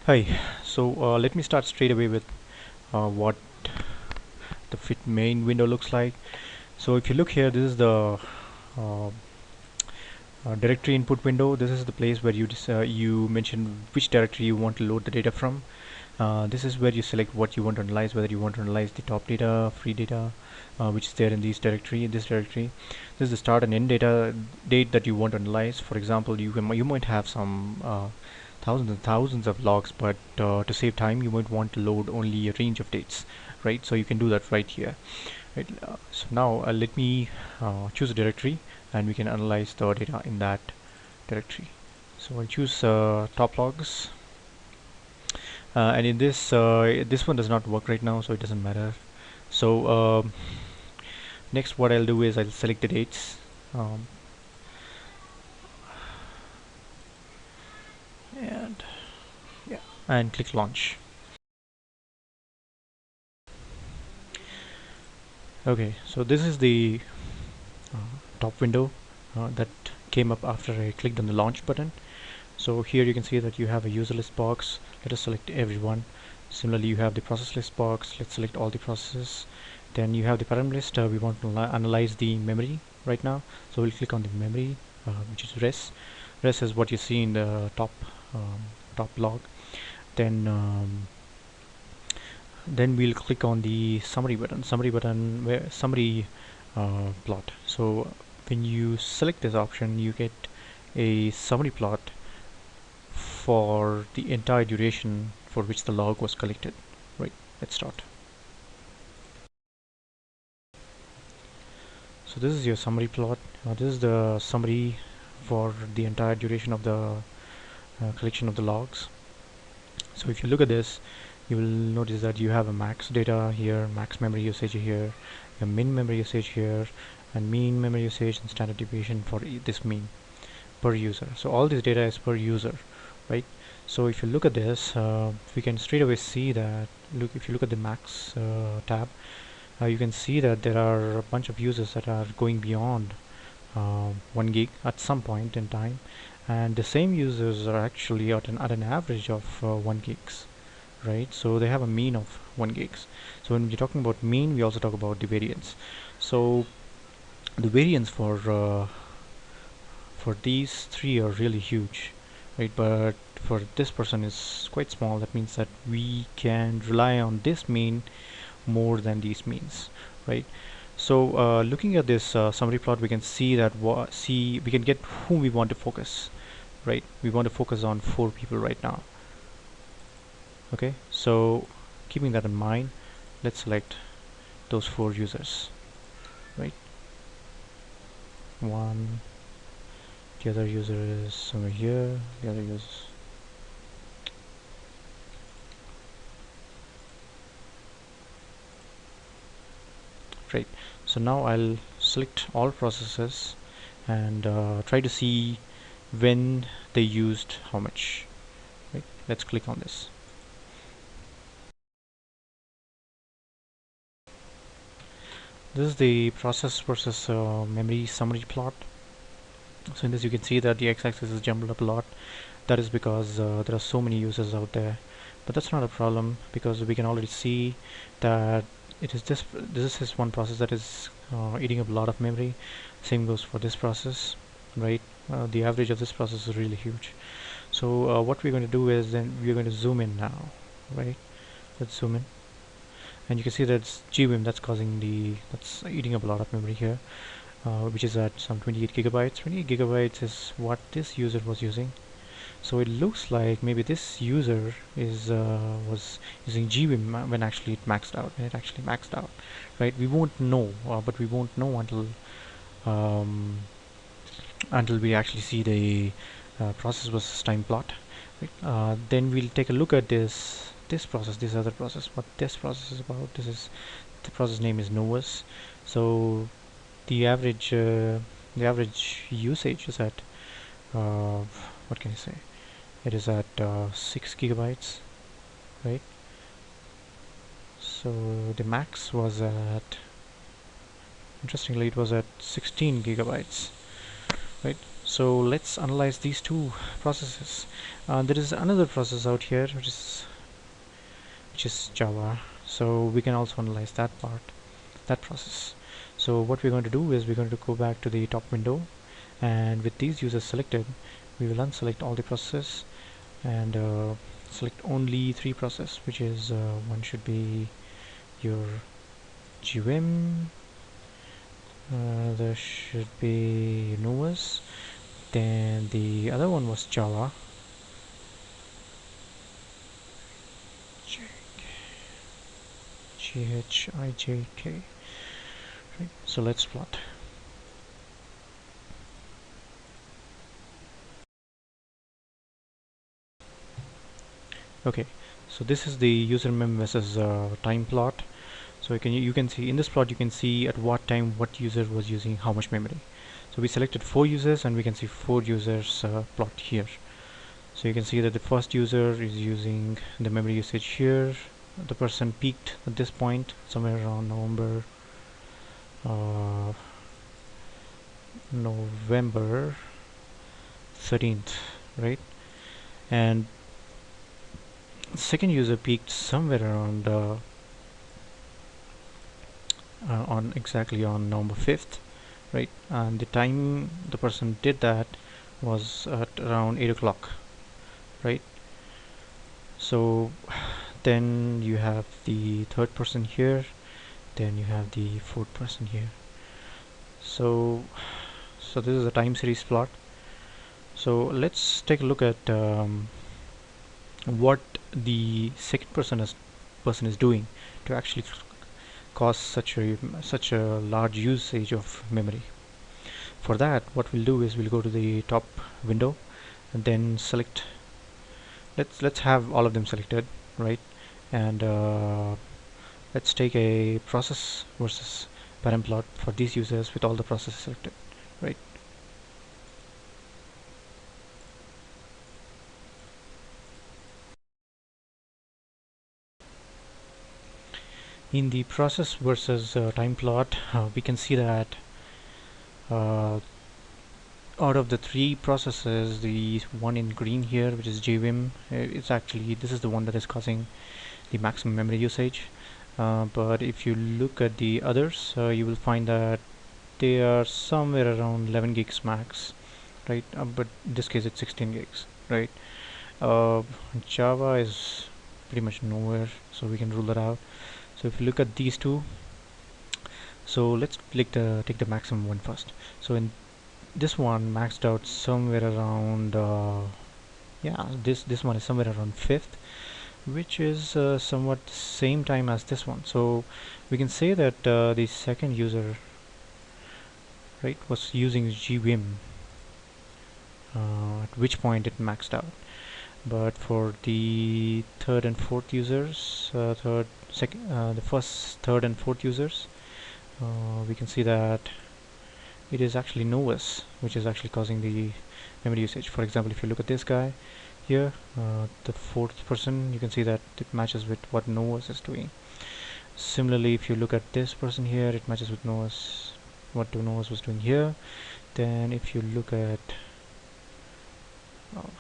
Hi, so let me start straight away with what the fit main window looks like. So if you look here, this is the uh, directory input window. This is the place where you mention which directory you want to load the data from. This is where you select what you want to analyze, whether you want to analyze the top data, free data, which is there in this directory. This is the start and end date that you want to analyze. For example, you might have some thousands and thousands of logs, but to save time, you might want to load only a range of dates, right? So you can do that right here. Right. So now let me choose a directory, and we can analyze the data in that directory. So I'll choose top logs. And in this one does not work right now, so it doesn't matter. So next what I'll do is I'll select the dates, um, and yeah, and click launch. Okay, so this is the top window that came up after I clicked on the launch button. So here you can see that you have a user list box. Let us select everyone. Similarly, you have the process list box. Let's select all the processes. Then you have the param list. We want to analyze the memory right now, so we'll click on the memory, which is res. Res is what you see in the um, top log. Then we'll click on the summary button where summary plot. So when you select this option, you get a summary plot for the entire duration for which the log was collected. Right, let's start. So this is your summary plot. This is the summary for the entire duration of the collection of the logs. So if you look at this, you will notice that you have a max data here, max memory usage here, a min memory usage here, and mean memory usage and standard deviation for this mean per user. So all this data is per user, right? So if you look at this, we can straight away see that, if you look at the max tab, you can see that there are a bunch of users that are going beyond 1 gig at some point in time, and the same users are actually at an average of 1 gigs, right? So they have a mean of 1 gigs. So when we're talking about mean, we also talk about the variance. So the variance for these three are really huge, right? But for this person is quite small. That means that we can rely on this mean more than these means, right? So looking at this summary plot, we can see that we can get whom we want to focus, right? We want to focus on 4 people right now. Okay, so keeping that in mind, let's select those 4 users, right? One, the other user is somewhere here, the other user, right? So now I'll select all processes and try to see when they used how much, right? Let's click on this. This is the process versus memory summary plot. So in this you can see that the x-axis is jumbled up a lot. That is because there are so many users out there, but that's not a problem because we can already see that this is one process that is eating up a lot of memory. Same goes for this process, right? The average of this process is really huge. So what we're going to do is then we're going to zoom in now, right? Let's zoom in, and you can see that's GWIM that's eating up a lot of memory here, which is at some 28 gigabytes. 28 gigabytes is what this user was using. So it looks like maybe this user was using GWIM when actually it maxed out. When it actually maxed out, right? We won't know, but we won't know um, until we actually see the process versus time plot. Right? Then we'll take a look at this other process. What this process is about? The process name is Novus. So the average usage is at what can I say? It is at 6 gigabytes, right? So the max was interestingly, it was at 16 gigabytes, right? So let's analyze these two processes. There is another process out here which is Java. So we can also analyze that process. So what we're going to do is we're going to go back to the top window, and with these users selected, we will unselect all the processes and select only three processes, which is one should be your GVim, there should be Novus, then the other one was Java. GHIJK. Right. So let's plot. Okay, so this is the user mem versus time plot. So you can see in this plot, you can see at what time what user was using how much memory. So we selected 4 users, and we can see 4 users plot here. So you can see that the first user is using the memory usage here. The person peaked at this point somewhere around uh, November 13th, right? And second user peaked somewhere around on exactly on November 5th, right? And the time the person did that was at around 8 o'clock, right? So then you have the third person here, then you have the fourth person here. So this is a time series plot. So let's take a look at what the second person is doing to actually cause such a large usage of memory. For that, what we'll do is we'll go to the top window and then select. Let's have all of them selected, right? And let's take a process versus pattern plot for these users with all the processes selected, right? In the process versus time plot, we can see that uh, out of the three processes, the one in green here, which is JVim, it's actually this is the one that is causing the maximum memory usage. But if you look at the others, you will find that they are somewhere around 11 gigs max, right? But in this case, it's 16 gigs, right? Uh, Java is pretty much nowhere, so we can rule that out. So if you look at these two, so let's take the maximum one first. So in this one maxed out somewhere around yeah, this one is somewhere around 5th, which is somewhat the same time as this one. So we can say that the second user, right, was using GVim at which point it maxed out. But for the third and fourth users, the first, third, and fourth users, we can see that it is actually Novus which is actually causing the memory usage. For example, if you look at this guy here, the fourth person, you can see that it matches with what Novus is doing. Similarly, if you look at this person here, it matches with Novus, what Novus was doing here. Then if you look at oh,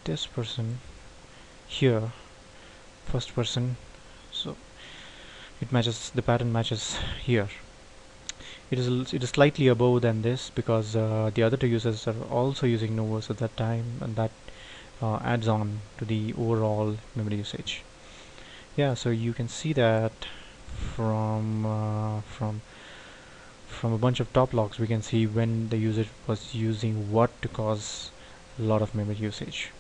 this person here, first person, so the pattern matches here. It is slightly above than this because the other two users are also using Novus at that time, and that adds on to the overall memory usage. Yeah, so you can see that from a bunch of top logs, we can see when the user was using what to cause a lot of memory usage.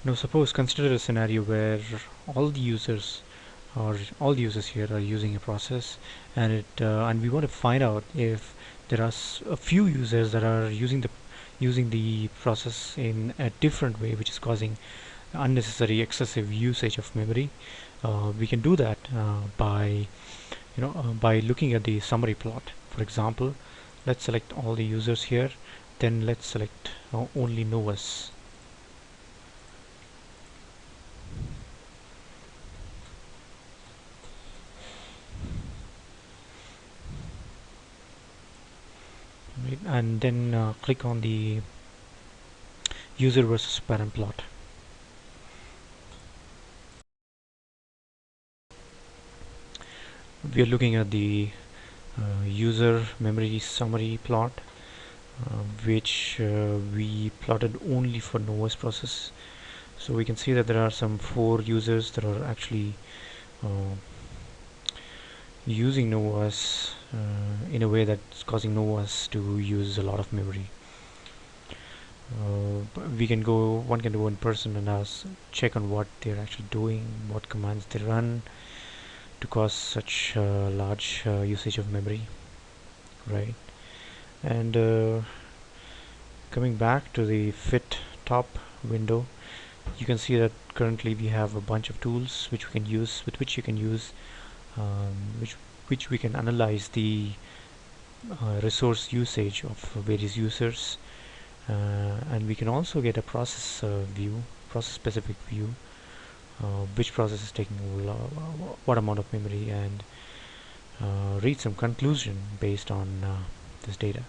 Now suppose consider a scenario where all the users all the users here are using a process, and we want to find out if there are a few users that are using the process in a different way, which is causing unnecessary excessive usage of memory. We can do that by looking at the summary plot. For example, let's select all the users here, then let's select only Novus. right, and then click on the user versus parent plot. We are looking at the user memory summary plot, which we plotted only for NoOS process. So we can see that there are some 4 users that are actually uh, using NoOS in a way that's causing NoOS to use a lot of memory. One can go in person and check on what they're actually doing, what commands they run to cause such large usage of memory, right? And coming back to the fit top window, you can see that currently we have a bunch of tools which we can use, with which you can use, which we can analyze the resource usage of various users, and we can also get a process specific view, which process is taking what amount of memory, and reach some conclusion based on this data.